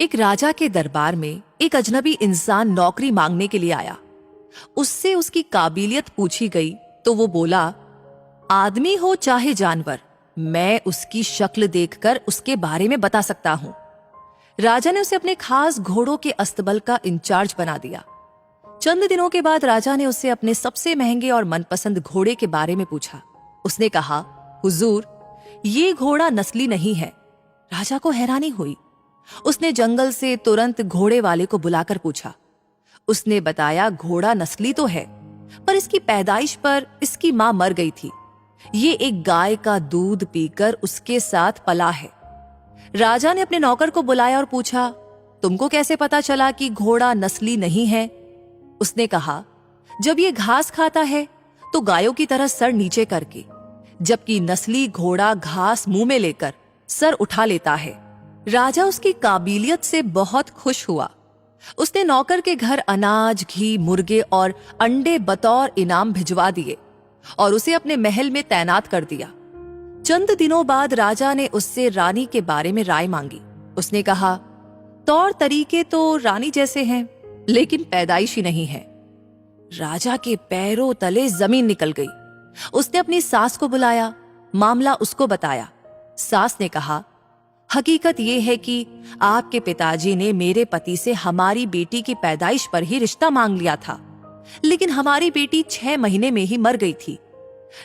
एक राजा के दरबार में एक अजनबी इंसान नौकरी मांगने के लिए आया। उससे उसकी काबिलियत पूछी गई तो वो बोला, आदमी हो चाहे जानवर, मैं उसकी शक्ल देखकर उसके बारे में बता सकता हूं। राजा ने उसे अपने खास घोड़ों के अस्तबल का इंचार्ज बना दिया। चंद दिनों के बाद राजा ने उससे अपने सबसे महंगे और मनपसंद घोड़े के बारे में पूछा। उसने कहा, हुजूर, ये घोड़ा नस्ली नहीं है। राजा को हैरानी हुई। उसने जंगल से तुरंत घोड़े वाले को बुलाकर पूछा। उसने बताया, घोड़ा नस्ली तो है, पर इसकी पैदाइश पर इसकी मां मर गई थी। ये एक गाय का दूध पीकर उसके साथ पला है। राजा ने अपने नौकर को बुलाया और पूछा, तुमको कैसे पता चला कि घोड़ा नस्ली नहीं है? उसने कहा, जब ये घास खाता है तो गायों की तरह सर नीचे करके, जबकि नस्ली घोड़ा घास मुंह में लेकर सर उठा लेता है। राजा उसकी काबिलियत से बहुत खुश हुआ। उसने नौकर के घर अनाज, घी, मुर्गे और अंडे बतौर इनाम भिजवा दिए और उसे अपने महल में तैनात कर दिया। चंद दिनों बाद राजा ने उससे रानी के बारे में राय मांगी। उसने कहा, तौर तरीके तो रानी जैसे हैं, लेकिन पैदाइश ही नहीं है। राजा के पैरों तले जमीन निकल गई। उसने अपनी सास को बुलाया, मामला उसको बताया। सास ने कहा, हकीकत यह है कि आपके पिताजी ने मेरे पति से हमारी बेटी की पैदाइश पर ही रिश्ता मांग लिया था, लेकिन हमारी बेटी 6 महीने में ही मर गई थी।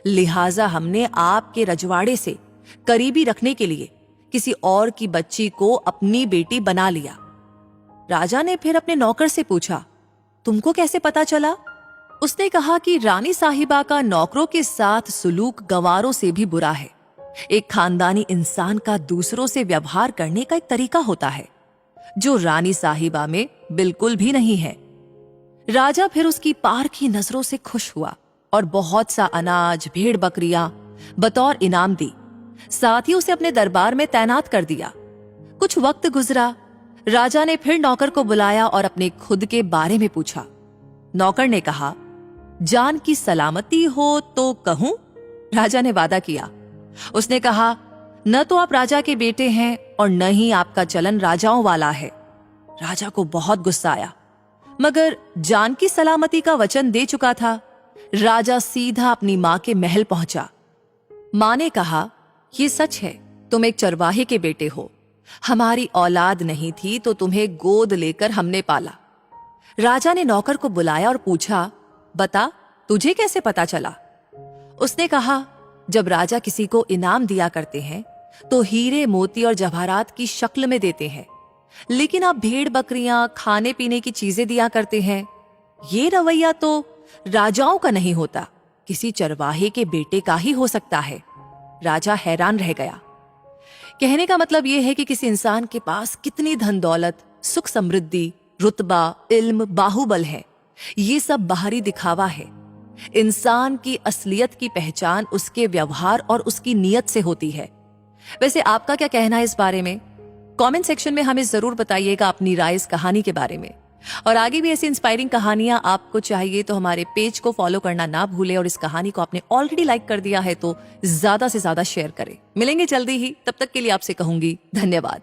लिहाजा हमने आपके रजवाड़े से करीबी रखने के लिए किसी और की बच्ची को अपनी बेटी बना लिया। राजा ने फिर अपने नौकर से पूछा, तुमको कैसे पता चला? उसने कहा कि रानी साहिबा का नौकरों के साथ सुलूक गंवारों से भी बुरा है। एक खानदानी इंसान का दूसरों से व्यवहार करने का एक तरीका होता है जो रानी साहिबा में बिल्कुल भी नहीं है। राजा फिर उसकी पारखी नजरों से खुश हुआ और बहुत सा अनाज, भेड़ बकरियां बतौर इनाम दी। साथ ही उसे अपने दरबार में तैनात कर दिया। कुछ वक्त गुजरा। राजा ने फिर नौकर को बुलाया और अपने खुद के बारे में पूछा। नौकर ने कहा, जान की सलामती हो तो कहूं? राजा ने वादा किया। उसने कहा, न तो आप राजा के बेटे हैं और न ही आपका चलन राजाओं वाला है। राजा को बहुत गुस्सा आया, मगर जान की सलामती का वचन दे चुका था। राजा सीधा अपनी मां के महल पहुंचा। मां ने कहा, यह सच है, तुम एक चरवाहे के बेटे हो। हमारी औलाद नहीं थी तो तुम्हें गोद लेकर हमने पाला। राजा ने नौकर को बुलाया और पूछा, बता, तुझे कैसे पता चला? उसने कहा, जब राजा किसी को इनाम दिया करते हैं तो हीरे, मोती और जवाहरात की शक्ल में देते हैं, लेकिन आप भेड़ बकरियां, खाने पीने की चीजें दिया करते हैं। ये रवैया तो राजाओं का नहीं होता, किसी चरवाहे के बेटे का ही हो सकता है। राजा हैरान रह गया। कहने का मतलब यह है कि किसी इंसान के पास कितनी धन दौलत, सुख समृद्धि, रुतबा, इल्म, बाहुबल है, ये सब बाहरी दिखावा है। इंसान की असलियत की पहचान उसके व्यवहार और उसकी नीयत से होती है। वैसे आपका क्या कहना है इस बारे में? कमेंट सेक्शन में हमें जरूर बताइएगा अपनी राय इस कहानी के बारे में। और आगे भी ऐसी इंस्पायरिंग कहानियां आपको चाहिए तो हमारे पेज को फॉलो करना ना भूलें, और इस कहानी को आपने ऑलरेडी लाइक कर दिया है तो ज्यादा से ज्यादा शेयर करें। मिलेंगे जल्दी ही, तब तक के लिए आपसे कहूंगी धन्यवाद।